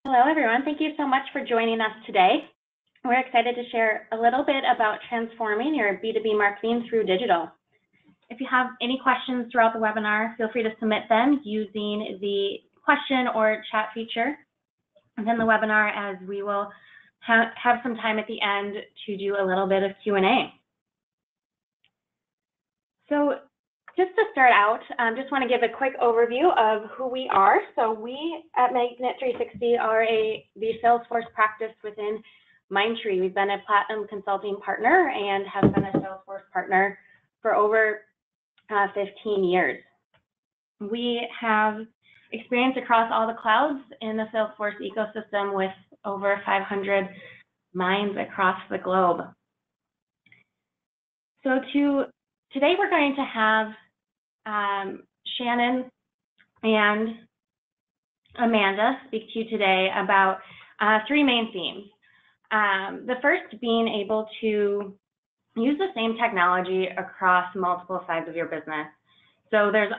Hello, everyone. Thank you so much for joining us today. We're excited to share a little bit about transforming your B2B marketing through digital. If you have any questions throughout the webinar, feel free to submit them using the question or chat feature within the webinar, as we will have some time at the end to do a little bit of Q&A. So just to start out, just want to give a quick overview of who we are. So we at Magnet 360 are the Salesforce practice within Mindtree. We've been a platinum consulting partner and have been a Salesforce partner for over 15 years. We have experience across all the clouds in the Salesforce ecosystem with over 500 minds across the globe. So today we're going to have Shannon and Amanda speak to you today about three main themes. The first being able to use the same technology across multiple sides of your business. So there's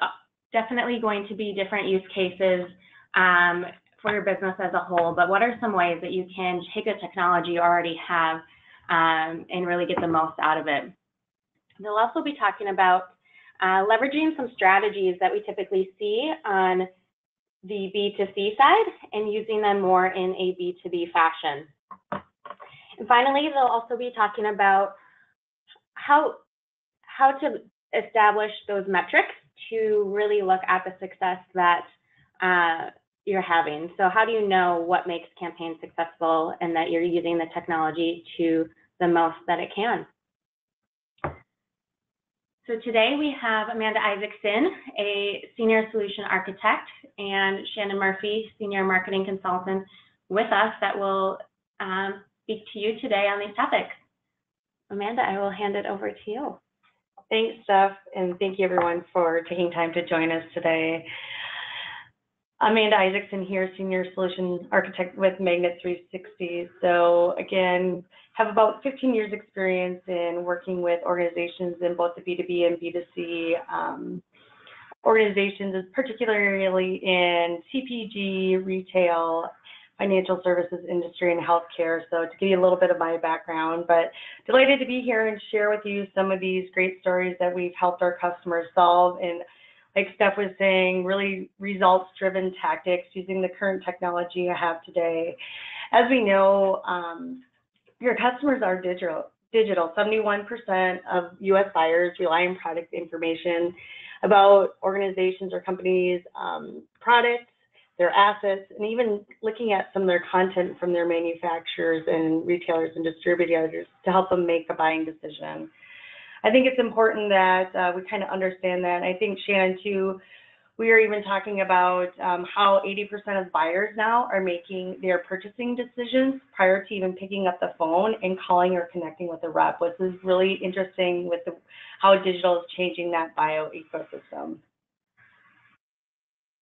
definitely going to be different use cases for your business as a whole, but what are some ways that you can take a technology you already have and really get the most out of it? They'll also be talking about leveraging some strategies that we typically see on the B2C side and using them more in a B2B fashion. And finally, they'll also be talking about how to establish those metrics to really look at the success that you're having. So how do you know what makes campaigns successful and that you're using the technology to the most that it can? So today we have Amanda Isaacson, a senior solution architect, and Shannon Murphy, senior marketing consultant, with us that will speak to you today on these topics. Amanda, I will hand it over to you. Thanks, Steph, and thank you everyone for taking time to join us today. Amanda Isaacson here, Senior Solution Architect with Magnet 360. So again, have about 15 years experience in working with organizations in both the B2B and B2C organizations, particularly in CPG, retail, financial services industry, and healthcare. So to give you a little bit of my background, but delighted to be here and share with you some of these great stories that we've helped our customers solve. And like Steph was saying, really results-driven tactics using the current technology I have today. As we know, your customers are digital. 71% of U.S. buyers rely on product information about organizations or companies' products, their assets, and even looking at some of their content from their manufacturers and retailers and distributors to help them make a buying decision. I think it's important that we kind of understand that. I think, Shannon, too, we are even talking about how 80% of buyers now are making their purchasing decisions prior to even picking up the phone and calling or connecting with a rep, which is really interesting with how digital is changing that bio ecosystem.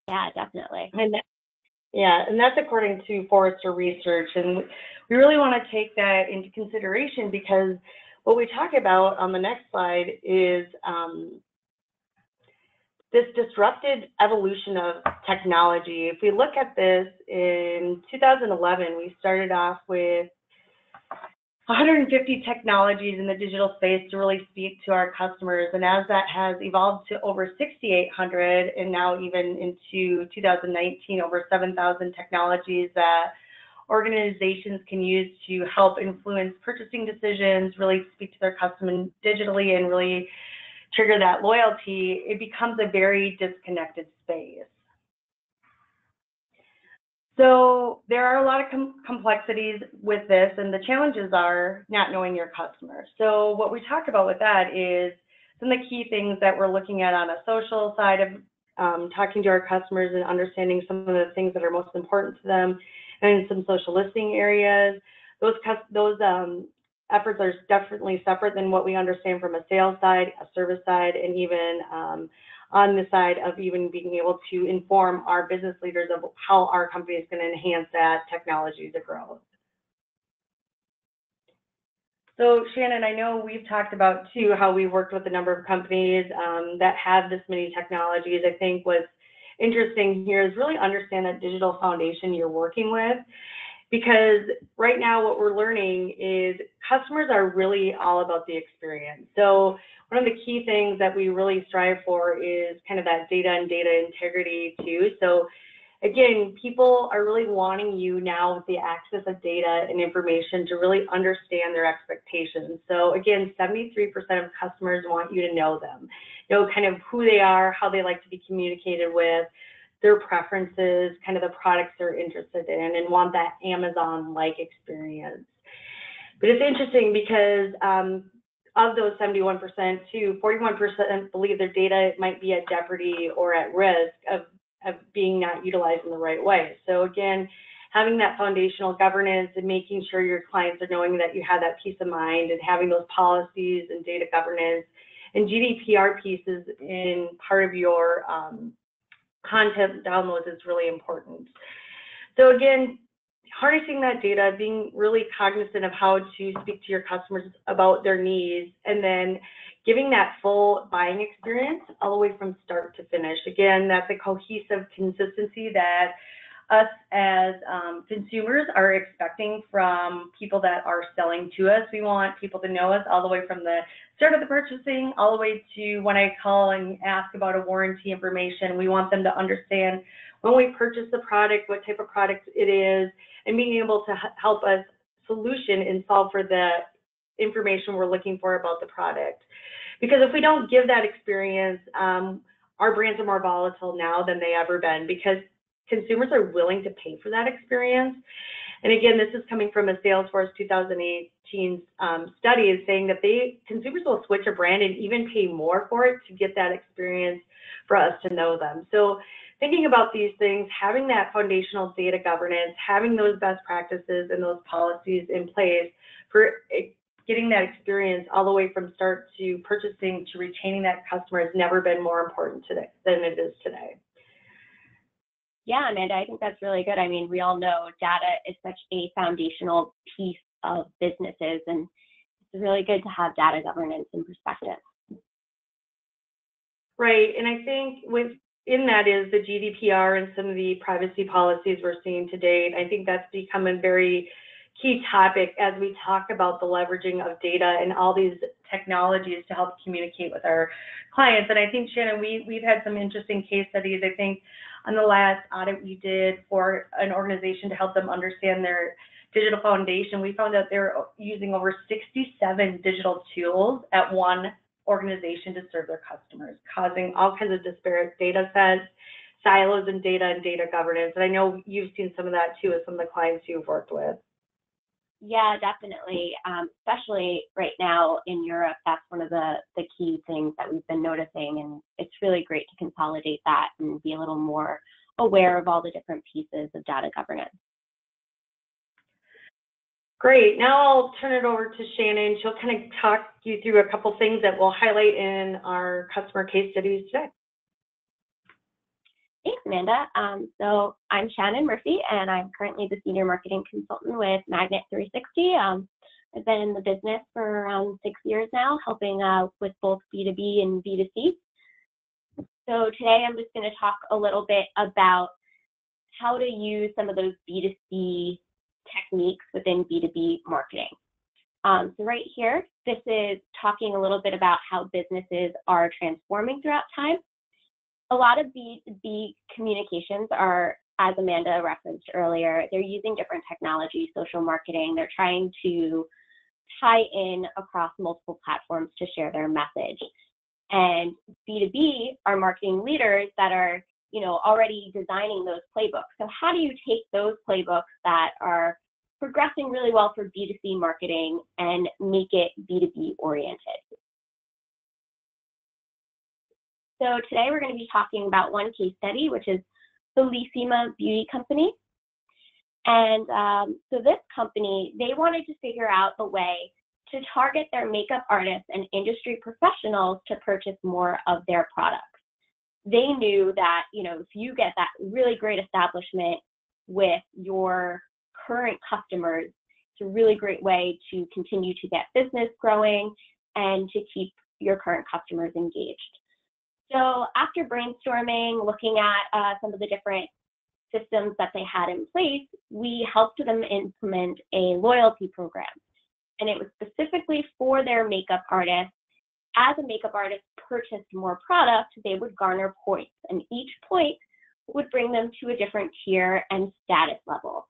Yeah, definitely. And that's according to Forrester research. And we really want to take that into consideration, because what we talk about on the next slide is this disrupted evolution of technology. If we look at this, in 2011, we started off with 150 technologies in the digital space to really speak to our customers. And as that has evolved to over 6,800, and now even into 2019, over 7,000 technologies that organizations can use to help influence purchasing decisions, really speak to their customers digitally, and really trigger that loyalty, it becomes a very disconnected space. So there are a lot of complexities with this, and the challenges are not knowing your customers. So what we talk about with that is some of the key things that we're looking at on a social side of talking to our customers and understanding some of the things that are most important to them, and in some social listening areas. Those efforts are definitely separate than what we understand from a sales side, a service side, and even on the side of even being able to inform our business leaders of how our company is going to enhance that technology to grow. So Shannon, I know we've talked about too how we worked with a number of companies that have this many technologies. I think what's interesting here is really understand that digital foundation you're working with, because right now what we're learning is customers are really all about the experience. So one of the key things that we really strive for is kind of that data and data integrity too. So again, people are really wanting you now with the access of data and information to really understand their expectations. So again, 73% of customers want you to know them, know kind of who they are, how they like to be communicated with, their preferences, kind of the products they're interested in, and want that Amazon-like experience. But it's interesting because of those 71%, too, 41% believe their data might be at jeopardy or at risk of being not utilized in the right way. So again, having that foundational governance and making sure your clients are knowing that you have that peace of mind and having those policies and data governance and GDPR pieces in part of your content downloads is really important. So again, harnessing that data, being really cognizant of how to speak to your customers about their needs, and then giving that full buying experience all the way from start to finish. Again, that's a cohesive consistency that us as consumers are expecting from people that are selling to us. We want people to know us all the way from the start of the purchasing, all the way to when I call and ask about a warranty information. We want them to understand when we purchase the product, what type of product it is, and being able to help us solution and solve for the information we're looking for about the product. Because if we don't give that experience, our brands are more volatile now than they ever been, because consumers are willing to pay for that experience. And again, this is coming from a Salesforce 2018 study, is saying that consumers will switch a brand and even pay more for it to get that experience for us to know them. So thinking about these things, having that foundational data governance, having those best practices and those policies in place for getting that experience all the way from start to purchasing to retaining that customer has never been more important today than it is today. Yeah, Amanda, I think that's really good. I mean, we all know data is such a foundational piece of businesses, and it's really good to have data governance in perspective. Right, and I think within that is the GDPR and some of the privacy policies we're seeing to date. I think that's become a very key topic as we talk about the leveraging of data and all these technologies to help communicate with our clients. And I think, Shannon, we've had some interesting case studies. I think on the last audit we did for an organization to help them understand their digital foundation, we found that they're using over 67 digital tools at one organization to serve their customers, causing all kinds of disparate data sets, silos in data and data governance. And I know you've seen some of that too with some of the clients you've worked with. Yeah, definitely. Especially right now in Europe, that's one of the key things that we've been noticing, and it's really great to consolidate that and be a little more aware of all the different pieces of data governance. Great. Now I'll turn it over to Shannon. She'll kind of talk you through a couple things that we'll highlight in our customer case studies today. Thanks, Amanda. So I'm Shannon Murphy, and I'm currently the Senior Marketing Consultant with Magnet 360. I've been in the business for around 6 years now, helping with both B2B and B2C. So today I'm just going to talk a little bit about how to use some of those B2C techniques within B2B marketing. So right here, this is talking a little bit about how businesses are transforming throughout time. A lot of B2B communications are, as Amanda referenced earlier, they're using different technology, social marketing. They're trying to tie in across multiple platforms to share their message. And B2B are marketing leaders that are, already designing those playbooks. So how do you take those playbooks that are progressing really well for B2C marketing and make it B2B oriented? So today we're going to be talking about one case study, which is Bellissima Beauty Company. And so this company, they wanted to figure out a way to target their makeup artists and industry professionals to purchase more of their products. They knew that, if you get that really great establishment with your current customers, it's a really great way to continue to get business growing and to keep your current customers engaged. So after brainstorming, looking at some of the different systems that they had in place, we helped them implement a loyalty program. And it was specifically for their makeup artists. As a makeup artist purchased more product, they would garner points, and each point would bring them to a different tier and status level.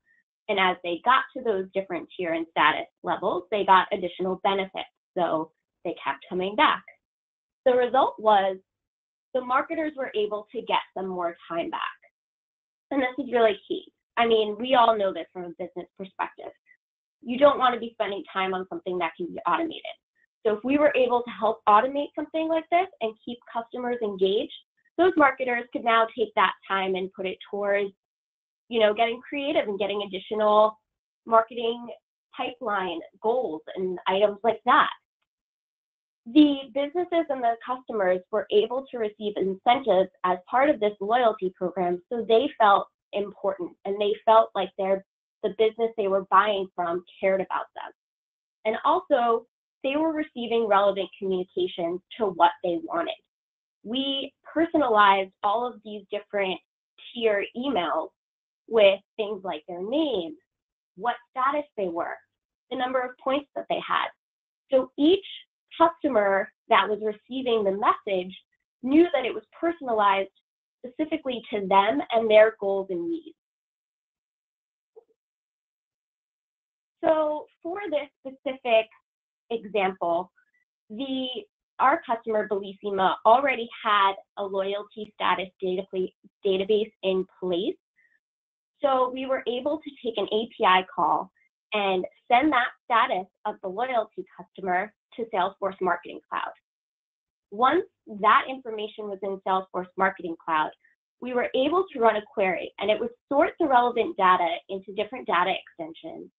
And as they got to those different tier and status levels, they got additional benefits, so they kept coming back. The result was the marketers were able to get some more time back. And this is really key. I mean, we all know this from a business perspective. You don't want to be spending time on something that can be automated. So if we were able to help automate something like this and keep customers engaged, those marketers could now take that time and put it towards, getting creative and getting additional marketing pipeline goals and items like that. The businesses and the customers were able to receive incentives as part of this loyalty program, so they felt important and they felt like the business they were buying from cared about them. And also, they were receiving relevant communications to what they wanted. We personalized all of these different tier emails with things like their name, what status they were, the number of points that they had. So each customer that was receiving the message knew that it was personalized specifically to them and their goals and needs. So for this specific example, our customer, Bellissima, already had a loyalty status database in place. So we were able to take an API call and send that status of the loyalty customer to Salesforce Marketing Cloud. Once that information was in Salesforce Marketing Cloud, we were able to run a query, and it would sort the relevant data into different data extensions.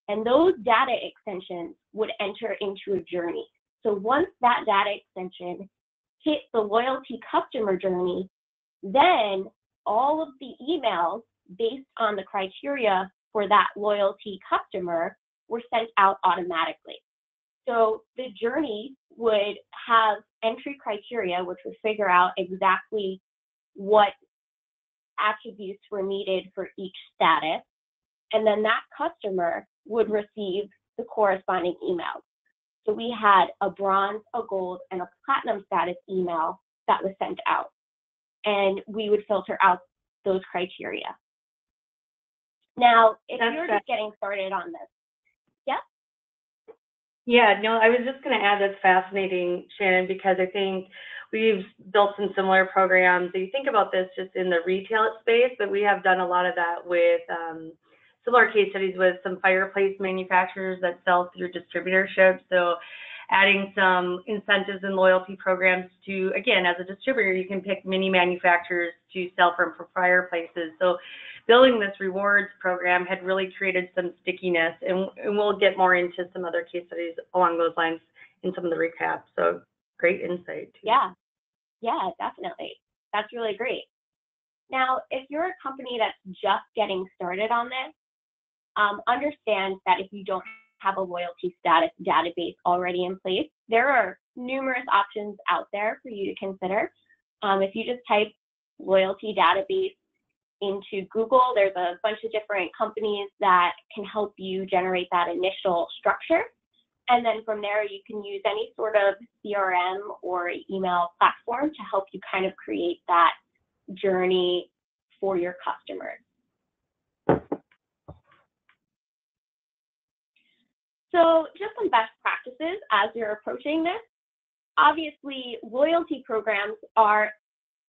And those data extensions would enter into a journey. So once that data extension hit the loyalty customer journey, then all of the emails based on the criteria for that loyalty customer were sent out automatically. So the journey would have entry criteria, which would figure out exactly what attributes were needed for each status. And then that customer would receive the corresponding emails. So we had a bronze, a gold, and a platinum status email that was sent out. And we would filter out those criteria. Now, if you're just getting started on this, yeah? Yeah, no, I was just going to add that's fascinating, Shannon, because I think we've built some similar programs. So you think about this just in the retail space, but we have done a lot of that with similar case studies with some fireplace manufacturers that sell through distributorship. So adding some incentives and loyalty programs to, again, as a distributor, you can pick many manufacturers to sell from for fireplaces. So building this rewards program had really created some stickiness, and we'll get more into some other case studies along those lines in some of the recaps. So great insight. Too. Yeah, definitely. That's really great. Now, if you're a company that's just getting started on this, understand that if you don't have a loyalty status database already in place, there are numerous options out there for you to consider. If you just type loyalty database into Google, there's a bunch of different companies that can help you generate that initial structure. And then from there, you can use any sort of CRM or email platform to help you kind of create that journey for your customers. So just some best practices as you're approaching this. Obviously, loyalty programs are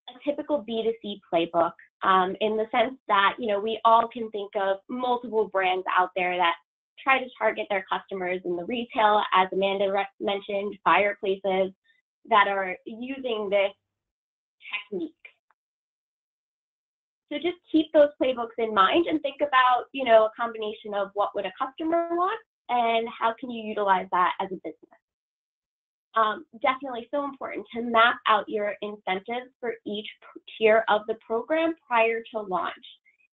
a typical B2C playbook in the sense that, we all can think of multiple brands out there that try to target their customers in the retail, as Amanda mentioned, fireplaces that are using this technique. So just keep those playbooks in mind and think about, a combination of what would a customer want and how can you utilize that as a business. Definitely so important to map out your incentives for each tier of the program prior to launch.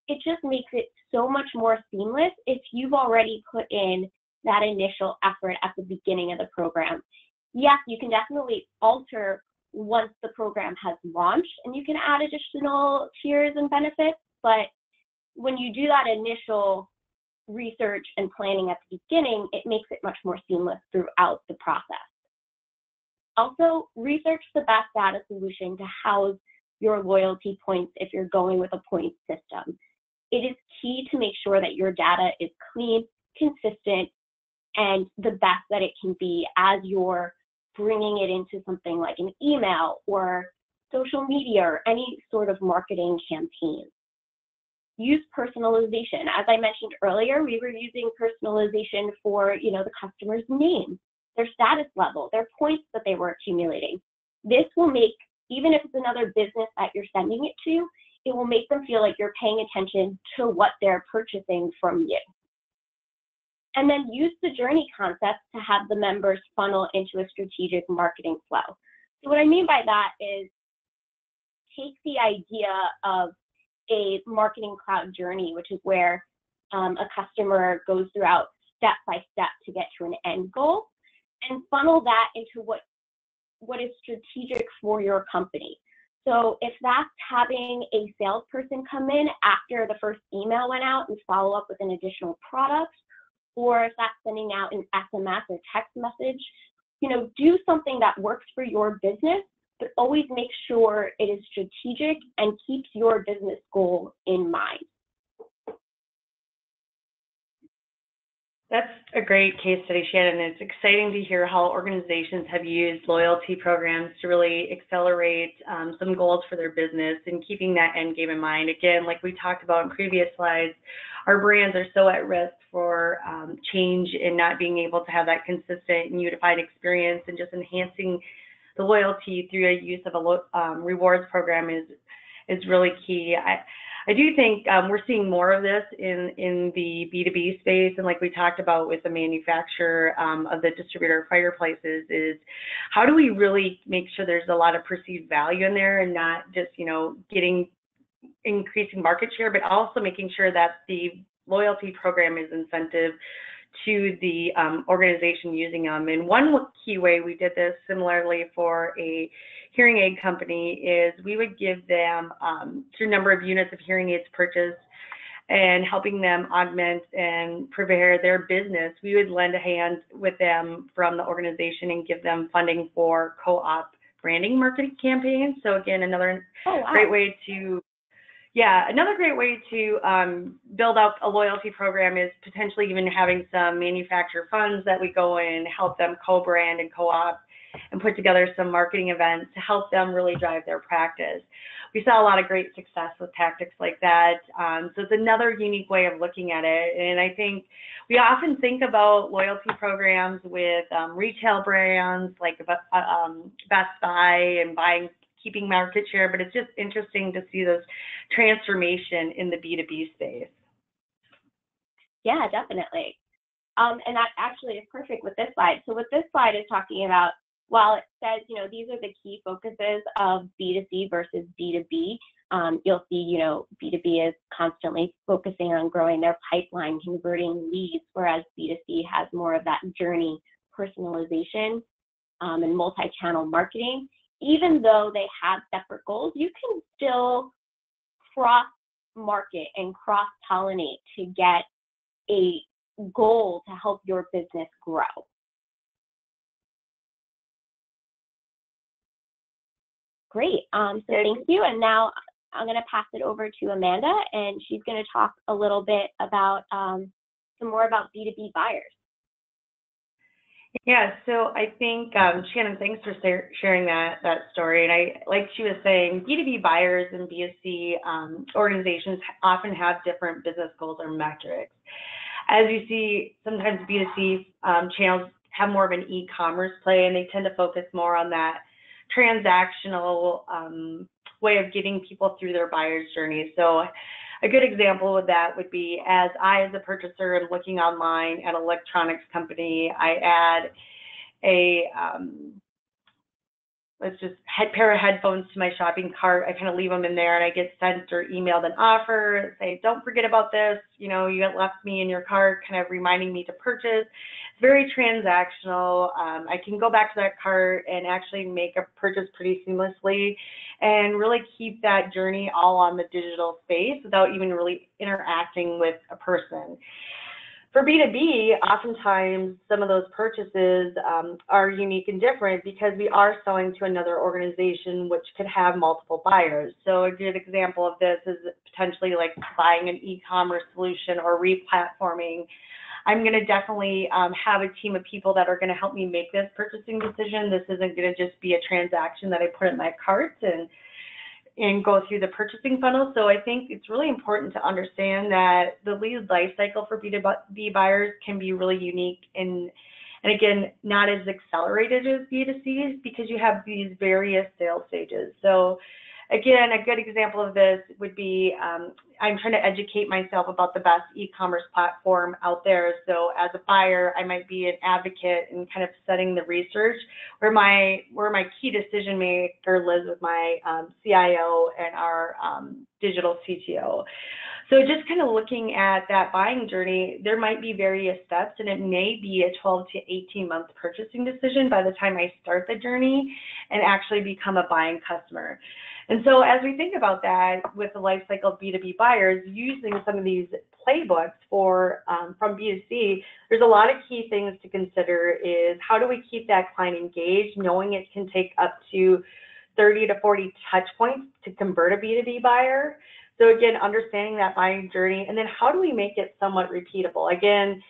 It just makes it so much more seamless if you've already put in that initial effort at the beginning of the program. Yes, you can definitely alter once the program has launched, and you can add additional tiers and benefits. But when you do that initial research and planning at the beginning, it makes it much more seamless throughout the process. Also, research the best data solution to house your loyalty points if you're going with a point system. It is key to make sure that your data is clean, consistent, and the best that it can be as you're bringing it into something like an email or social media or any sort of marketing campaign. Use personalization. As I mentioned earlier, we were using personalization for, the customer's name, their status level, their points that they were accumulating. This will make, even if it's another business that you're sending it to, it will make them feel like you're paying attention to what they're purchasing from you. And then use the journey concept to have the members funnel into a strategic marketing flow. So what I mean by that is take the idea of a marketing cloud journey, which is where a customer goes throughout step by step to get to an end goal, and funnel that into what is strategic for your company. So if that's having a salesperson come in after the first email went out and follow up with an additional product, or if that's sending out an SMS or text message, do something that works for your business, but always make sure it is strategic and keeps your business goal in mind. That's a great case study, Shannon. It's exciting to hear how organizations have used loyalty programs to really accelerate some goals for their business and keeping that end game in mind. Again, like we talked about in previous slides, our brands are so at risk for change and not being able to have that consistent and unified experience, and just enhancing the loyalty through a use of a rewards program is really key. I do think we're seeing more of this in the B2B space, and like we talked about with the manufacturer of the distributor fireplaces, is how do we really make sure there's a lot of perceived value in there and not just, increasing market share, but also making sure that the loyalty program is incentive to the organization using them. And one key way we did this similarly for a hearing aid company is we would give them, through a number of units of hearing aids purchased and helping them augment and prepare their business, we would lend a hand with them from the organization and give them funding for co-op branding marketing campaigns. So again, another great way to build out a loyalty program is potentially even having some manufacturer funds that we go in, help them co-brand and co-op and put together some marketing events to help them really drive their practice. We saw a lot of great success with tactics like that. So it's another unique way of looking at it. And I think we often think about loyalty programs with retail brands like Best Buy and keeping market share, but it's just interesting to see those transformation in the B2B space. Yeah, definitely. And that actually is perfect with this slide. So what this slide is talking about, while it says, these are the key focuses of B2C versus B2B, you'll see, B2B is constantly focusing on growing their pipeline, converting leads, whereas B2C has more of that journey personalization and multi-channel marketing. Even though they have separate goals, you can still cross-market and cross-pollinate to get a goal to help your business grow. Great. So thank you. And now I'm going to pass it over to Amanda, and she's going to talk a little bit about some more about B2B buyers. Yeah, so I think, Shannon, thanks for sharing that story. And like she was saying, B2B buyers and B2C organizations often have different business goals or metrics. As you see, sometimes B2C channels have more of an e-commerce play, and they tend to focus more on that transactional way of getting people through their buyer's journey. So a good example of that would be, as a purchaser, am looking online at an electronics company, I add a let's just pair of headphones to my shopping cart. I kind of leave them in there and I get sent or emailed an offer, say, don't forget about this, you know, you left me in your cart, kind of reminding me to purchase. It's very transactional. I can go back to that cart and actually make a purchase pretty seamlessly and really keep that journey all on the digital space without even really interacting with a person. For B2B, oftentimes some of those purchases are unique and different because we are selling to another organization which could have multiple buyers. So a good example of this is potentially like buying an e-commerce solution or re-platforming. I'm going to definitely have a team of people that are going to help me make this purchasing decision. This isn't going to just be a transaction that I put in my cart and go through the purchasing funnel. So I think it's really important to understand that the lead life cycle for B2B buyers can be really unique and again, not as accelerated as B2Cs because you have these various sales stages. So again, a good example of this would be I'm trying to educate myself about the best e-commerce platform out there. So as a buyer, I might be an advocate and kind of setting the research where my key decision maker lives with my CIO and our digital CTO. So just kind of looking at that buying journey, there might be various steps and it may be a 12 to 18 month purchasing decision by the time I start the journey and actually become a buying customer. And so as we think about that with the life cycle of B2B buyers, using some of these playbooks from B2C, there's a lot of key things to consider is how do we keep that client engaged, knowing it can take up to 30 to 40 touch points to convert a B2B buyer. So again, understanding that buying journey, and then how do we make it somewhat repeatable? Again,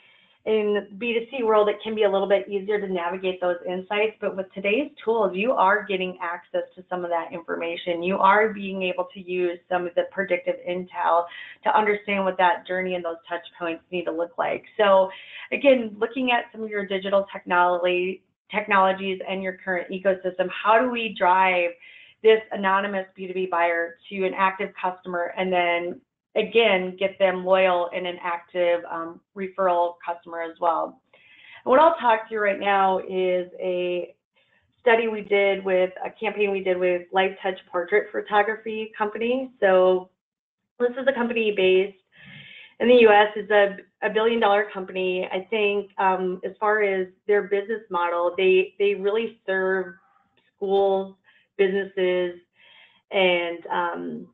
in B2C world, it can be a little bit easier to navigate those insights, but with today's tools, you are getting access to some of that information. You are being able to use some of the predictive intel to understand what that journey and those touch points need to look like. So again, looking at some of your digital technologies and your current ecosystem, how do we drive this anonymous B2B buyer to an active customer and then again, get them loyal and an active referral customer as well. And what I'll talk to you right now is a study we did with a campaign we did with Life Touch Portrait Photography Company. So this is a company based in the US. It's a $1 billion company. I think as far as their business model, they really serve schools, businesses, and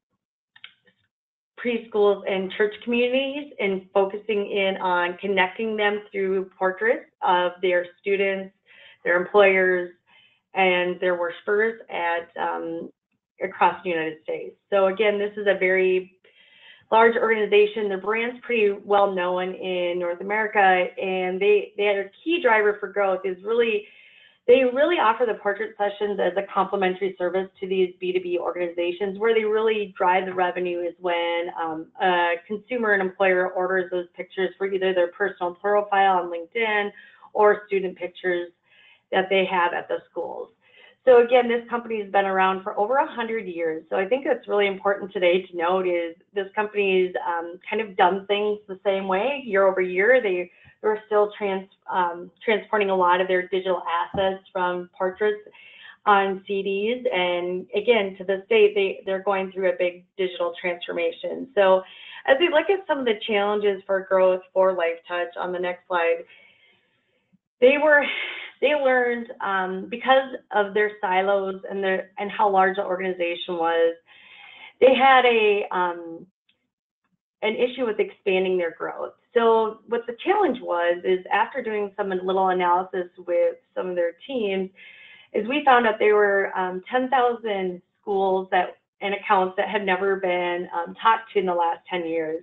preschools and church communities and focusing in on connecting them through portraits of their students, their employers, and their worshipers across the United States. So again, this is a very large organization. Their brand's pretty well known in North America, and their key driver for growth is they really offer the portrait sessions as a complimentary service to these B2B organizations. Where they really drive the revenue is when a consumer and employer orders those pictures for either their personal profile on LinkedIn or student pictures that they have at the schools. So again, this company has been around for over 100 years. So I think that's really important today to note is this company's kind of done things the same way year over year. They're still transporting a lot of their digital assets from portraits on CDs. And again, to this date, they're going through a big digital transformation. So as we look at some of the challenges for growth for Life Touch on the next slide, they learned because of their silos and how large the organization was, they had an issue with expanding their growth. So what the challenge was is after doing some little analysis with some of their teams, is we found out there were 10,000 schools and accounts that had never been talked to in the last 10 years.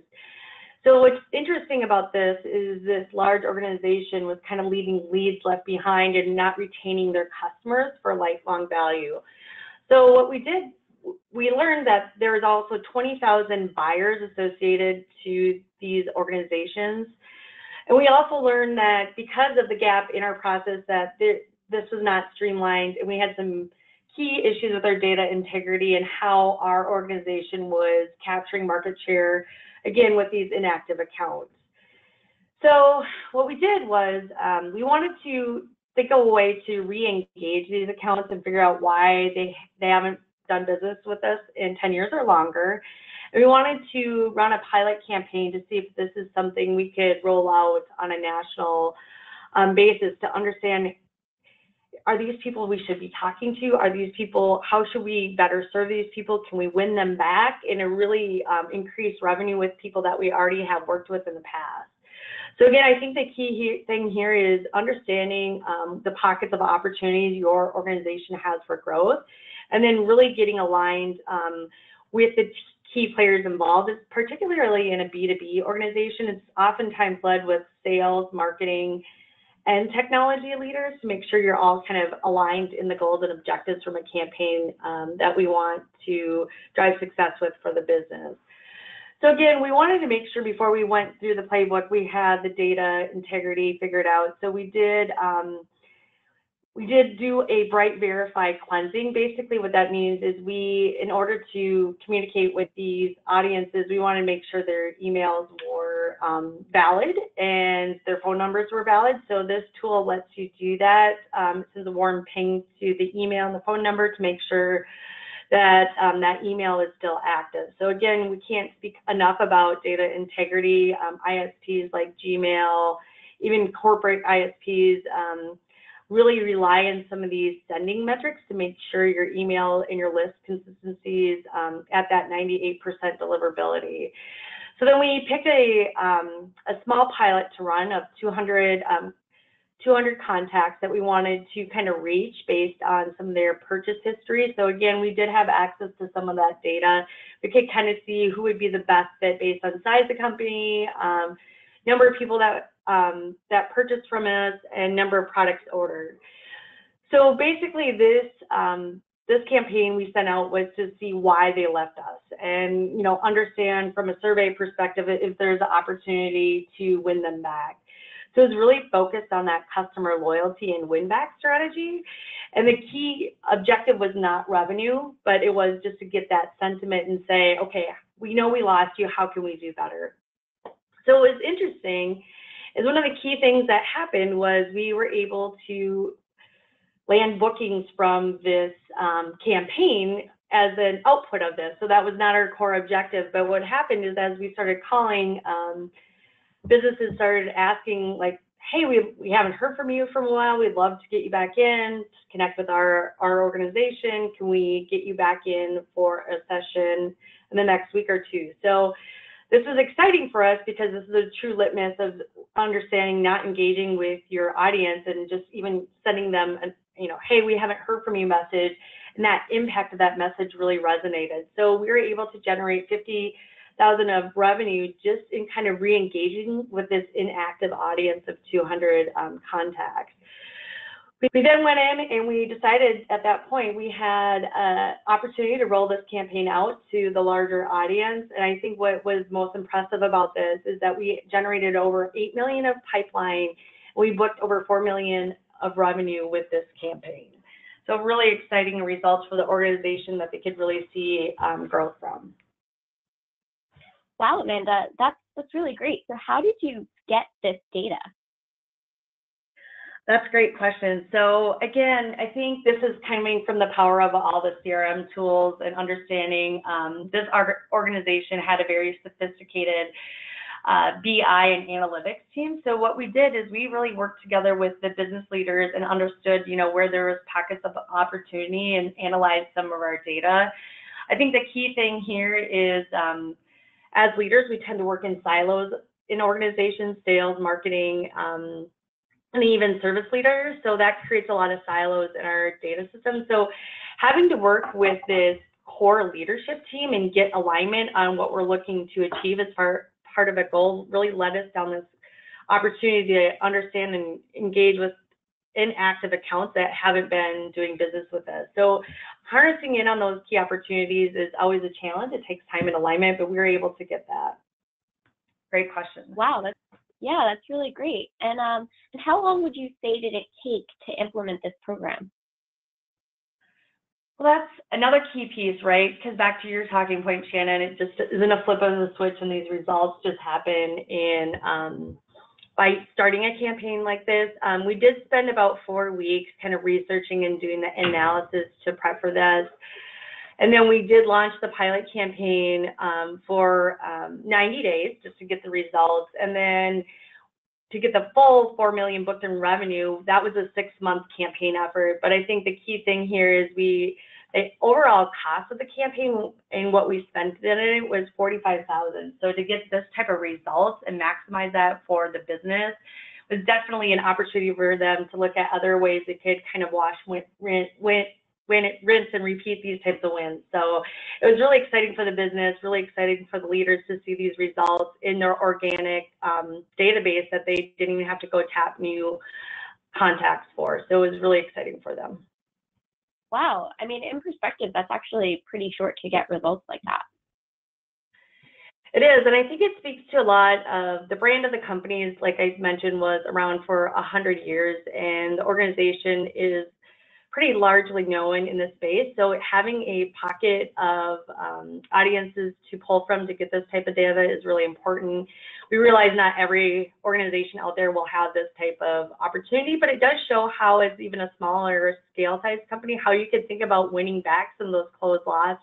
So what's interesting about this is this large organization was kind of leaving leads left behind and not retaining their customers for lifelong value. So what we did, we learned that there was also 20,000 buyers associated to these organizations. And we also learned that because of the gap in our process that this was not streamlined, and we had some key issues with our data integrity and how our organization was capturing market share, again, with these inactive accounts. So what we did was we wanted to think of a way to re-engage these accounts and figure out why they haven't done business with us in 10 years or longer. And we wanted to run a pilot campaign to see if this is something we could roll out on a national basis to understand, are these people we should be talking to? Are these people, how should we better serve these people? Can we win them back and really increase revenue with people that we already have worked with in the past? So again, I think the key thing here is understanding the pockets of opportunities your organization has for growth, and then really getting aligned with the key players involved, particularly in a B2B organization. It's oftentimes led with sales, marketing, and technology leaders to make sure you're all kind of aligned in the goals and objectives from a campaign that we want to drive success with for the business. So again, we wanted to make sure before we went through the playbook, we had the data integrity figured out. So we did do a Bright Verify cleansing. Basically what that means is in order to communicate with these audiences, we want to make sure their emails were valid and their phone numbers were valid. So this tool lets you do that. It sends a warm ping to the email and the phone number to make sure that that email is still active. So again, we can't speak enough about data integrity. ISPs like Gmail, even corporate ISPs, really rely on some of these sending metrics to make sure your email and your list consistencies at that 98% deliverability. So then we picked a small pilot to run of 200 contacts that we wanted to kind of reach based on some of their purchase history. So again, we did have access to some of that data. We could kind of see who would be the best fit based on size of the company, number of people that purchased from us, and number of products ordered. So basically this campaign we sent out was to see why they left us and, understand from a survey perspective if there's an opportunity to win them back. So it was really focused on that customer loyalty and win back strategy. And the key objective was not revenue, but it was just to get that sentiment and say, okay, we know we lost you, how can we do better? So what was interesting is one of the key things that happened was we were able to land bookings from this campaign as an output of this. So that was not our core objective, but what happened is as we started calling, businesses started asking like, hey, we haven't heard from you for a while. We'd love to get you back in, connect with our organization. Can we get you back in for a session in the next week or two? So this is exciting for us because this is a true litmus of understanding, not engaging with your audience and just even sending them a, hey, we haven't heard from you message, and that impact of that message really resonated. So we were able to generate $50,000 of revenue just in kind of re-engaging with this inactive audience of 200 contacts. We then went in and we decided at that point we had an opportunity to roll this campaign out to the larger audience. And I think what was most impressive about this is that we generated over 8 million of pipeline. We booked over 4 million of revenue with this campaign. So really exciting results for the organization that they could really see growth from. Wow, Amanda, that's really great. So how did you get this data? That's a great question. So again, I think this is coming from the power of all the CRM tools and understanding this organization had a very sophisticated BI and analytics team. So what we did is we really worked together with the business leaders and understood, where there was pockets of opportunity and analyzed some of our data. I think the key thing here is as leaders, we tend to work in silos in organizations, sales, marketing, and even service leaders. So that creates a lot of silos in our data system. So having to work with this core leadership team and get alignment on what we're looking to achieve as part of a goal really led us down this opportunity to understand and engage with inactive accounts that haven't been doing business with us. So harnessing in on those key opportunities is always a challenge. It takes time and alignment, but we were able to get that. Great question. Wow, that's really great. And how long would you say did it take to implement this program? Well, that's another key piece, right? Because back to your talking point, Shannon, it just isn't a flip of the switch and these results just happen in by starting a campaign like this. We did spend about 4 weeks kind of researching and doing the analysis to prep for this. And then we did launch the pilot campaign for 90 days just to get the results. And then to get the full 4 million booked in revenue, that was a 6-month campaign effort. But I think the key thing here is the overall cost of the campaign and what we spent in it was $45,000. So to get this type of results and maximize that for the business was definitely an opportunity for them to look at other ways they could kind of rinse and repeat these types of wins. So it was really exciting for the business, really exciting for the leaders to see these results in their organic database that they didn't even have to go tap new contacts for. So it was really exciting for them. Wow. I mean, in perspective, that's actually pretty short to get results like that. It is, and I think it speaks to a lot of the brand of the companies, like I mentioned, was around for 100 years, and the organization is pretty largely known in this space. So having a pocket of audiences to pull from to get this type of data is really important. We realize not every organization out there will have this type of opportunity, but it does show how, as even a smaller scale size company, how you can think about winning back some of those closed lost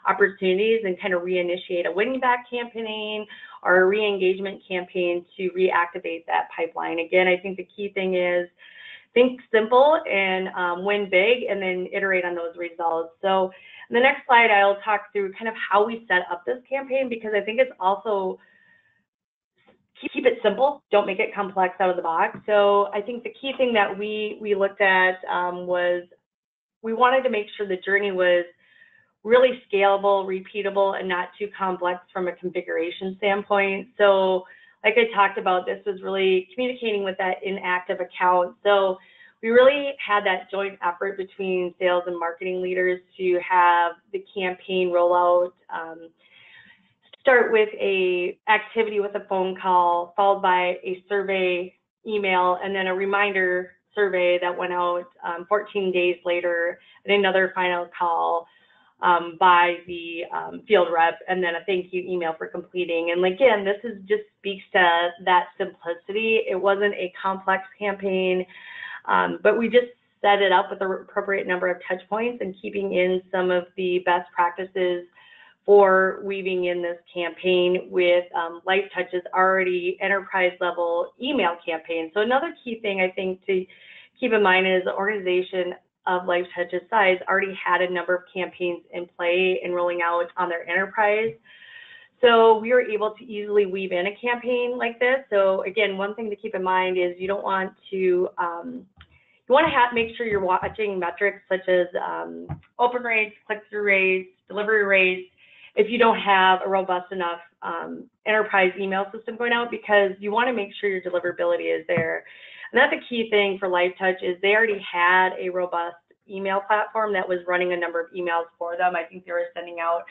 opportunities and kind of reinitiate a winning back campaign or a re-engagement campaign to reactivate that pipeline. Again, I think the key thing is think simple and win big, and then iterate on those results. So in the next slide, I'll talk through kind of how we set up this campaign, because I think it's also keep it simple, don't make it complex out of the box. So I think the key thing that we looked at was we wanted to make sure the journey was really scalable, repeatable, and not too complex from a configuration standpoint. So like I talked about, this was really communicating with that inactive account. So we really had that joint effort between sales and marketing leaders to have the campaign rollout start with a activity with a phone call, followed by a survey email, and then a reminder survey that went out 14 days later, and another final call by the field rep, and then a thank you email for completing. And again, this is just speaks to that simplicity. It wasn't a complex campaign, but we just set it up with the appropriate number of touch points and keeping in some of the best practices for weaving in this campaign with Life Touch's already enterprise level email campaign. So another key thing I think to keep in mind is the organization of Life Touch's size already had a number of campaigns in play and rolling out on their enterprise. So we were able to easily weave in a campaign like this. So again, one thing to keep in mind is you don't want to, you want to make sure you're watching metrics such as open rates, click-through rates, delivery rates, if you don't have a robust enough enterprise email system going out, because you want to make sure your deliverability is there. And that's a key thing for Life Touch is they already had a robust email platform that was running a number of emails for them. I think they were sending out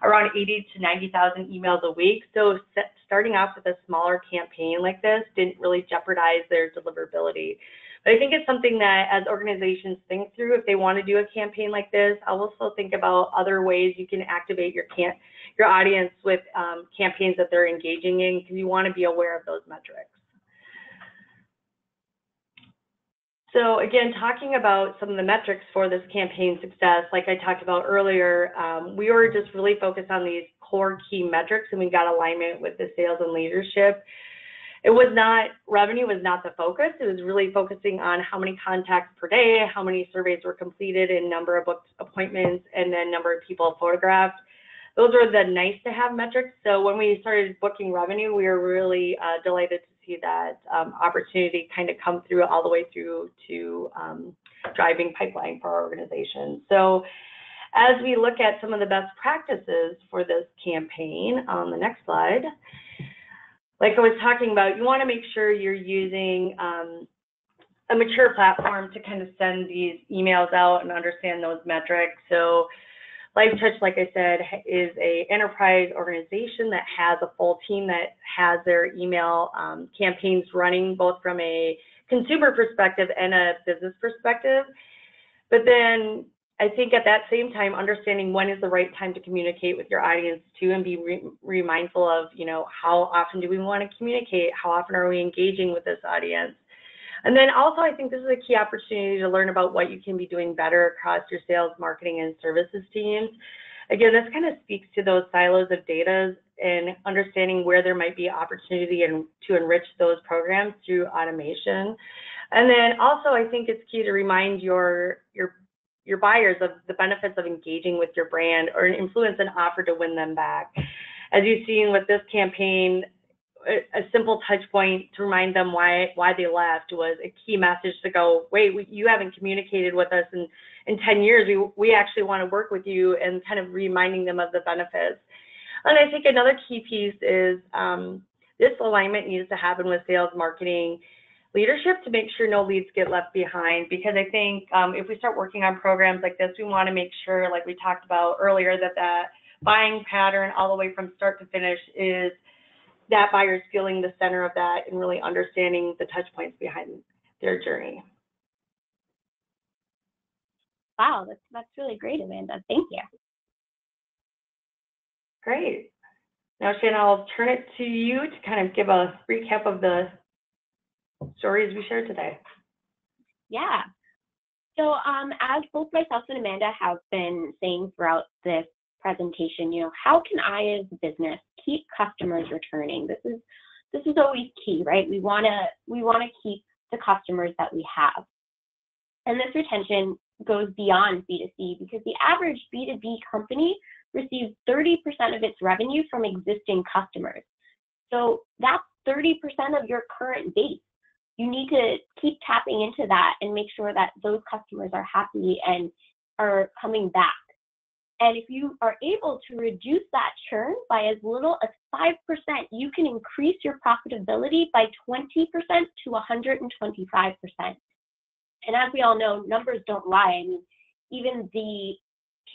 around 80 to 90,000 emails a week. So starting off with a smaller campaign like this didn't really jeopardize their deliverability. But I think it's something that as organizations think through, if they want to do a campaign like this, I'll also think about other ways you can activate your audience with campaigns that they're engaging in, because you want to be aware of those metrics. So again, talking about some of the metrics for this campaign success, like I talked about earlier, we were just really focused on these core key metrics, and we got alignment with the sales and leadership. It was not, revenue was not the focus. It was really focusing on how many contacts per day, how many surveys were completed, and number of booked appointments, and then number of people photographed. Those were the nice to have metrics. So when we started booking revenue, we were really delighted to see that opportunity kind of come through all the way through to driving pipeline for our organization. So as we look at some of the best practices for this campaign on the next slide, like I was talking about, you want to make sure you're using a mature platform to kind of send these emails out and understand those metrics. So Life Touch, like I said, is an enterprise organization that has a full team that has their email campaigns running both from a consumer perspective and a business perspective. But then I think at that same time, understanding when is the right time to communicate with your audience too, and be mindful of, how often do we want to communicate? How often are we engaging with this audience? And then also, I think this is a key opportunity to learn about what you can be doing better across your sales, marketing, and services teams. Again, this kind of speaks to those silos of data and understanding where there might be opportunity and to enrich those programs through automation. And then also, I think it's key to remind your buyers of the benefits of engaging with your brand or influence an offer to win them back. As you've seen with this campaign, a simple touch point to remind them why they left was a key message to go, wait, you haven't communicated with us in 10 years. We actually want to work with you, and kind of reminding them of the benefits. And I think another key piece is this alignment needs to happen with sales, marketing, leadership to make sure no leads get left behind, because I think if we start working on programs like this, we want to make sure, like we talked about earlier, that buying pattern all the way from start to finish is that buyer's feeling the center of that and really understanding the touch points behind their journey. Wow, that's really great, Amanda. Thank you. Great. Now, Shannon, I'll turn it to you to kind of give a recap of the stories we shared today. Yeah. So as both myself and Amanda have been saying throughout this presentation, how can I as a business keep customers returning? This is always key, right? We want to keep the customers that we have. And this retention goes beyond B2C, because the average B2B company receives 30% of its revenue from existing customers. So that's 30% of your current base. You need to keep tapping into that and make sure that those customers are happy and are coming back. And if you are able to reduce that churn by as little as 5%, you can increase your profitability by 20% to 125%. And as we all know, numbers don't lie. I mean, even the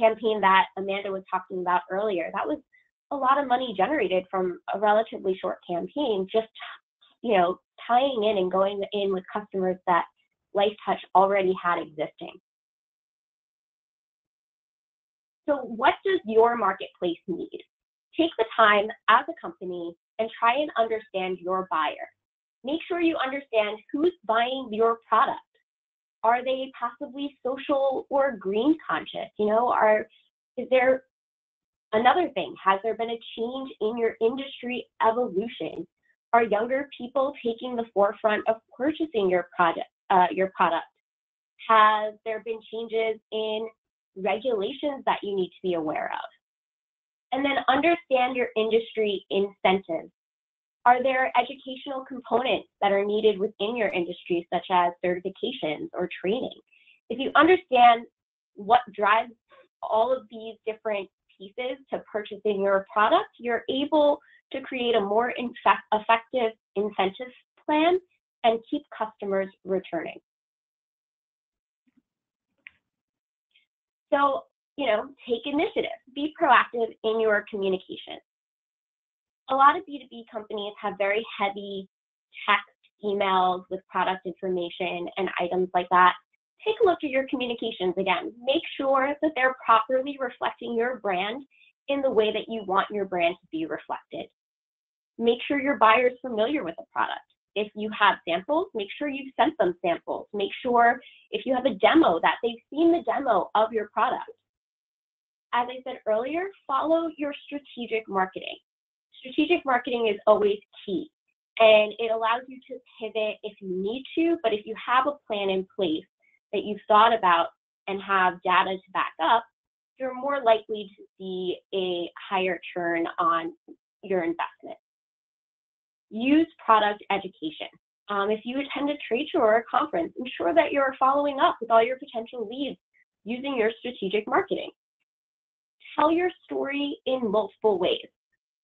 campaign that Amanda was talking about earlier, that was a lot of money generated from a relatively short campaign, just, tying in and going in with customers that LifeTouch already had existing. So what does your marketplace need? Take the time as a company and try and understand your buyer. Make sure you understand who's buying your product. Are they possibly social or green conscious? Is there another thing? Has there been a change in your industry evolution? Are younger people taking the forefront of purchasing your product? Has there been changes in regulations that you need to be aware of? And then understand your industry incentives. Are there educational components that are needed within your industry, such as certifications or training? If you understand what drives all of these different pieces to purchasing your product, you're able to create a more effective incentive plan and keep customers returning. So, take initiative, be proactive in your communication. A lot of B2B companies have very heavy text emails with product information and items like that. Take a look at your communications again. Make sure that they're properly reflecting your brand in the way that you want your brand to be reflected. Make sure your buyer is familiar with the product. If you have samples, make sure you've sent them samples. Make sure if you have a demo that they've seen the demo of your product. As I said earlier, follow your strategic marketing. Strategic marketing is always key, and it allows you to pivot if you need to, but if you have a plan in place that you've thought about and have data to back up, you're more likely to see a higher churn on your investment. Use product education. If you attend a trade show or a conference, ensure that you're following up with all your potential leads using your strategic marketing. Tell your story in multiple ways.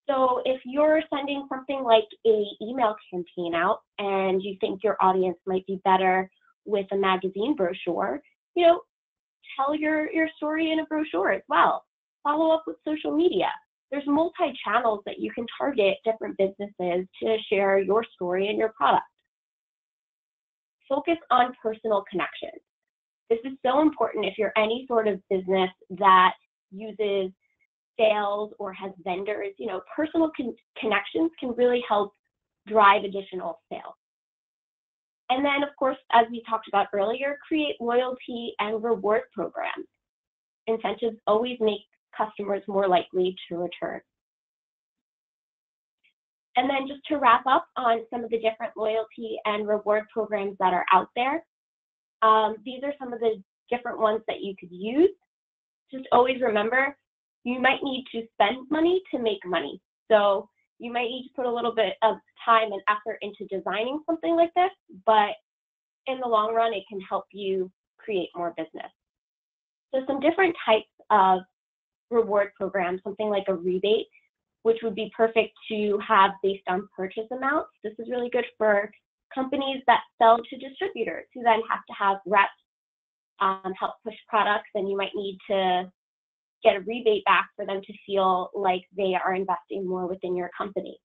So if you're sending something like an email campaign out and you think your audience might be better with a magazine brochure, tell your story in a brochure as well. Follow up with social media. There's multi-channels that you can target different businesses to share your story and your product. Focus on personal connections. This is so important if you're any sort of business that uses sales or has vendors. You know, personal connections can really help drive additional sales. And then, of course, as we talked about earlier, create loyalty and reward programs. Incentives always make customers more likely to return. And then just to wrap up on some of the different loyalty and reward programs that are out there, these are some of the different ones that you could use. Just always remember, you might need to spend money to make money. So you might need to put a little bit of time and effort into designing something like this, but in the long run, it can help you create more business. So some different types of reward programs, something like a rebate, which would be perfect to have based on purchase amounts. This is really good for companies that sell to distributors who then have to have reps help push products, and you might need to get a rebate back for them to feel like they are investing more within your company.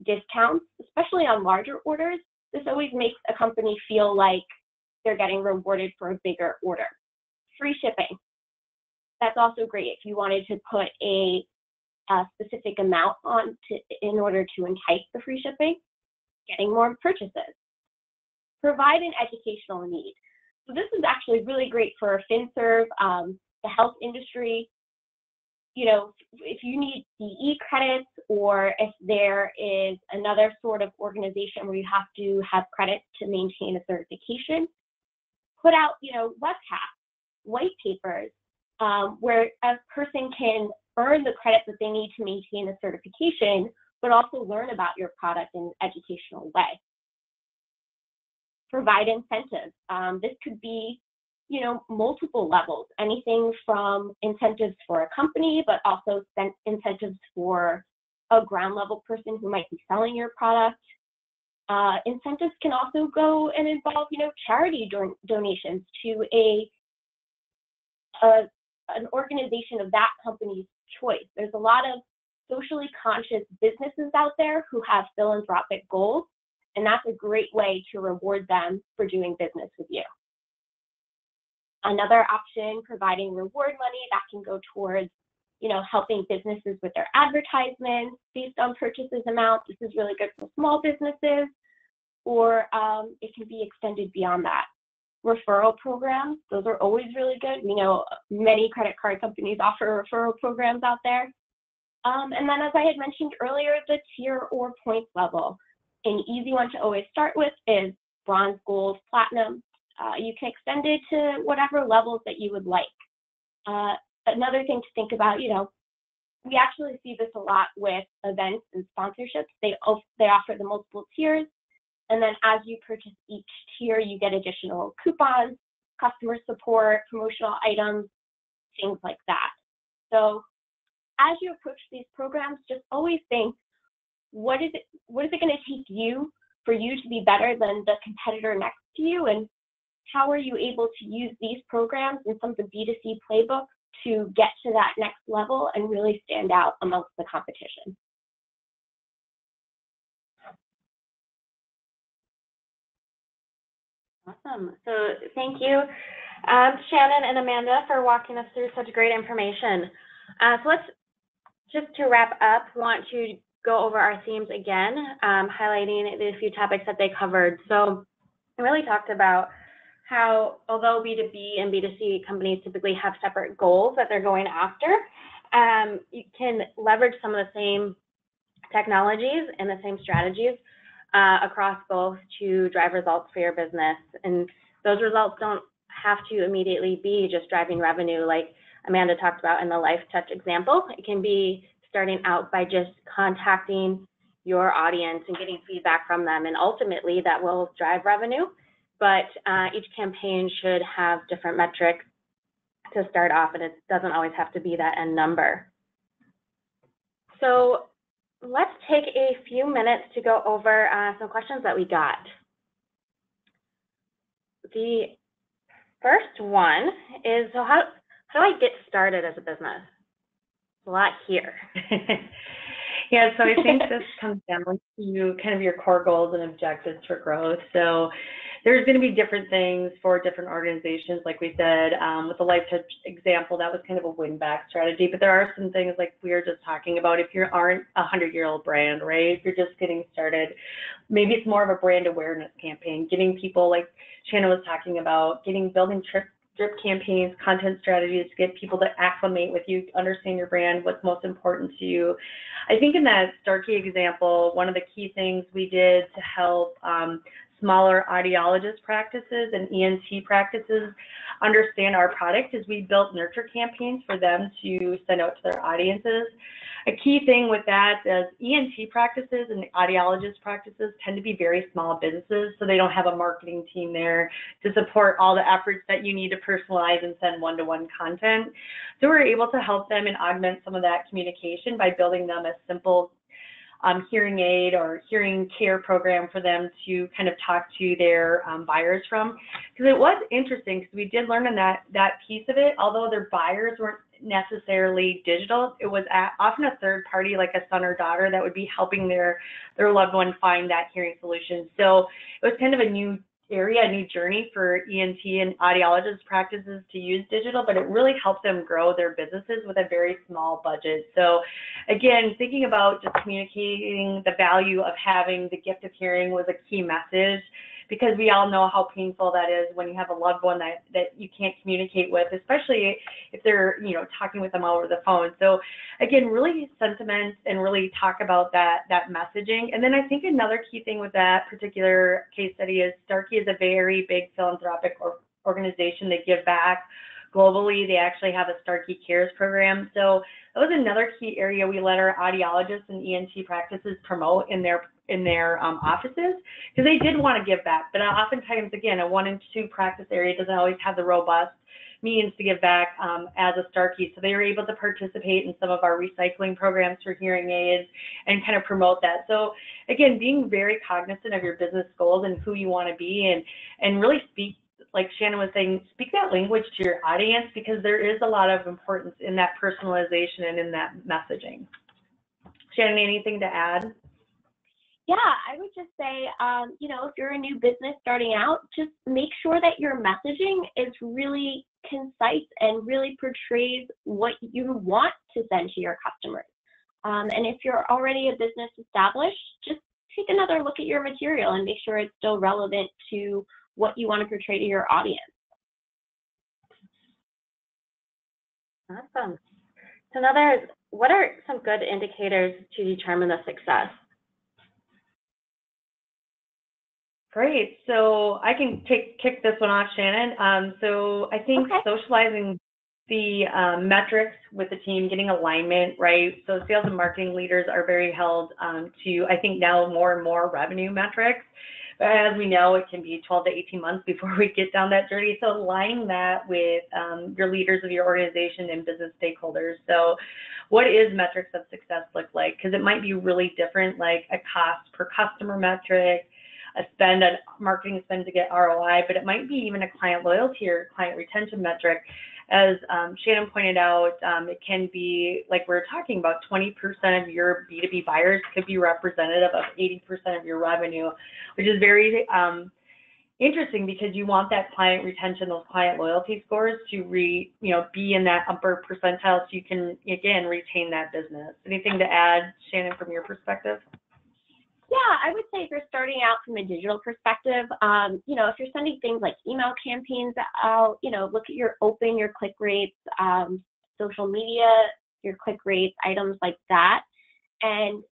Discounts, especially on larger orders, this always makes a company feel like they're getting rewarded for a bigger order. Free shipping. That's also great if you wanted to put a specific amount on in order to entice the free shipping, getting more purchases. Provide an educational need. So this is actually really great for FinServe, the health industry. You know, if you need CE credits, or if there is another sort of organization where you have to have credits to maintain a certification, put out, you know, webcasts, white papers, where a person can earn the credit that they need to maintain the certification, but also learn about your product in an educational way. Provide incentives. This could be, you know, multiple levels, anything from incentives for a company, but also incentives for a ground level person who might be selling your product. Incentives can also go and involve, you know, charity donations to an organization of that company's choice. There's a lot of socially conscious businesses out there who have philanthropic goals, and that's a great way to reward them for doing business with you. Another option, providing reward money that can go towards, you know, helping businesses with their advertisements based on purchases amount. This is really good for small businesses, or it can be extended beyond that. Referral programs, those are always really good. We know many credit card companies offer referral programs out there. And then, as I had mentioned earlier, the tier or points level. An easy one to always start with is bronze, gold, platinum. You can extend it to whatever levels that you would like. Another thing to think about, you know, we actually see this a lot with events and sponsorships. They offer the multiple tiers, and then as you purchase each tier, you get additional coupons, customer support, promotional items, things like that. So as you approach these programs, just always think, what is it going to take you for you to be better than the competitor next to you, and how are you able to use these programs and some of the B2C playbook to get to that next level and really stand out amongst the competition? Awesome. So thank you, Shannon and Amanda, for walking us through such great information. So let's, just to wrap up, want to go over our themes again, highlighting the few topics that they covered. So we really talked about how, although B2B and B2C companies typically have separate goals that they're going after, you can leverage some of the same technologies and the same strategies across both to drive results for your business. And those results don't have to immediately be just driving revenue like Amanda talked about in the Life Touch example. It can be starting out by just contacting your audience and getting feedback from them, and ultimately that will drive revenue. But each campaign should have different metrics to start off, and it doesn't always have to be that end number. So let's take a few minutes to go over some questions that we got. The first one is, so how do I get started as a business? A lot here. Yeah, so I think this comes down to kind of your core goals and objectives for growth. So there's going to be different things for different organizations. Like we said, with the Life Touch example, that was kind of a win-back strategy. But there are some things like we were just talking about. If you aren't a 100-year-old brand, right? If you're just getting started, maybe it's more of a brand awareness campaign, getting people, like Shannon was talking about, building drip campaigns, content strategies to get people to acclimate with you, understand your brand, what's most important to you. I think in that Starkey example, one of the key things we did to help smaller audiologist practices and ENT practices understand our product is we built nurture campaigns for them to send out to their audiences. A key thing with that is ENT practices and audiologist practices tend to be very small businesses, so they don't have a marketing team there to support all the efforts that you need to personalize and send one-to-one content. So we're able to help them and augment some of that communication by building them a simple hearing aid or hearing care program for them to kind of talk to their buyers from. Because it was interesting, because we did learn in that piece of it, although their buyers weren't necessarily digital, it was often a third party, like a son or daughter, that would be helping their loved one find that hearing solution. So it was kind of a new area, a new journey for ENT and audiologist practices to use digital, but it really helped them grow their businesses with a very small budget. So again, thinking about just communicating the value of having the gift of hearing was a key message, because we all know how painful that is when you have a loved one that you can't communicate with, especially if they're, talking with them over the phone. So again, really sentiment and really talk about that messaging. And then I think another key thing with that particular case study is Starkey is a very big philanthropic organization. They give back globally. They actually have a Starkey Cares program. So that was another key area we let our audiologists and ENT practices promote in their offices, because they did want to give back. But oftentimes, again, a 1 and 2 practice area doesn't always have the robust means to give back as a Starkey. So they were able to participate in some of our recycling programs for hearing aids and kind of promote that. So again, being very cognizant of your business goals and who you want to be, and really speak, like Shannon was saying, speak that language to your audience, because there is a lot of importance in that personalization and in that messaging. Shannon, anything to add? Yeah, I would just say, if you're a new business starting out, just make sure that your messaging is really concise and really portrays what you want to send to your customers. And if you're already a business established, just take another look at your material and make sure it's still relevant to what you want to portray to your audience. Awesome. So what are some good indicators to determine the success? Great. So I can kick this one off, Shannon. So I think socializing the metrics with the team, getting alignment, right? So sales and marketing leaders are very held to, I think now, more and more revenue metrics. But as we know, it can be 12 to 18 months before we get down that journey. So aligning that with your leaders of your organization and business stakeholders. So what is metrics of success look like? Because it might be really different, like a cost per customer metric, a marketing spend to get ROI, but it might be even a client loyalty or client retention metric. As Shannon pointed out, it can be, like we were talking about, 20% of your B2B buyers could be representative of 80% of your revenue, which is very interesting, because you want that client retention, those client loyalty scores to be in that upper percentile, so you can, again, retain that business. Anything to add, Shannon, from your perspective? Yeah, I would say if you're starting out from a digital perspective, if you're sending things like email campaigns out, look at your open, your click rates, social media, your click rates, items like that, and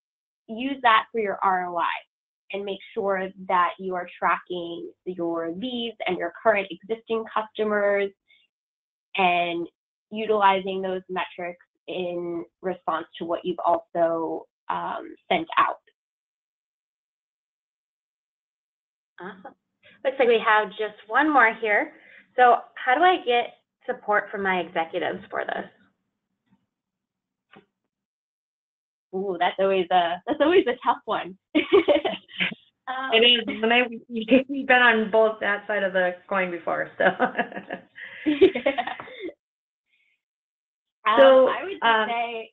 use that for your ROI, and make sure that you are tracking your leads and your current existing customers and utilizing those metrics in response to what you've also sent out. Awesome. Looks like we have just one more here. So how do I get support from my executives for this? Ooh, that's always a tough one. It is. We've been on both that side of the coin before, so. I would say,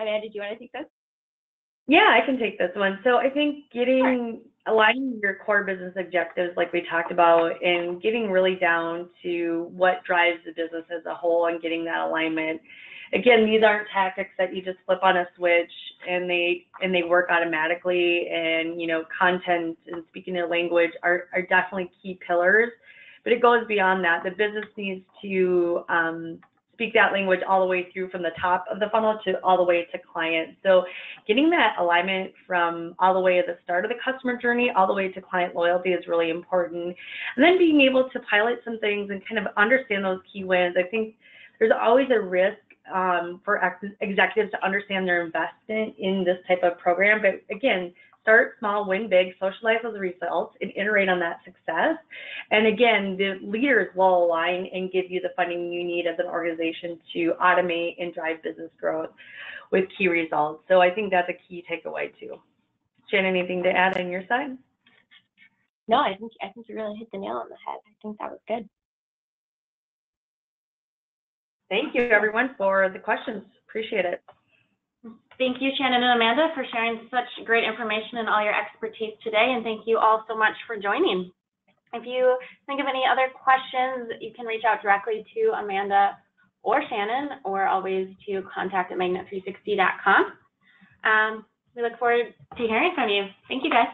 Amanda, do you want to take this? Yeah, I can take this one. So I think getting aligning your core business objectives like we talked about and getting really down to what drives the business as a whole and getting that alignment. Again, these aren't tactics that you just flip on a switch and they work automatically, and content and speaking their language are definitely key pillars, but it goes beyond that. The business needs to speak that language all the way through from the top of the funnel to all the way to client. So getting that alignment from all the way at the start of the customer journey all the way to client loyalty is really important. And then being able to pilot some things and kind of understand those key wins. I think there's always a risk for executives to understand their investment in this type of program. But again, start small, win big, socialize those results, and iterate on that success. And again, the leaders will align and give you the funding you need as an organization to automate and drive business growth with key results. So I think that's a key takeaway too. Shannon, anything to add on your side? No, I think you really hit the nail on the head. I think that was good. Thank you, everyone, for the questions. Appreciate it. Thank you, Shannon and Amanda, for sharing such great information and all your expertise today, and thank you all so much for joining. If you think of any other questions, you can reach out directly to Amanda or Shannon, or always to contact@magnet360.com. We look forward to hearing from you. Thank you, guys.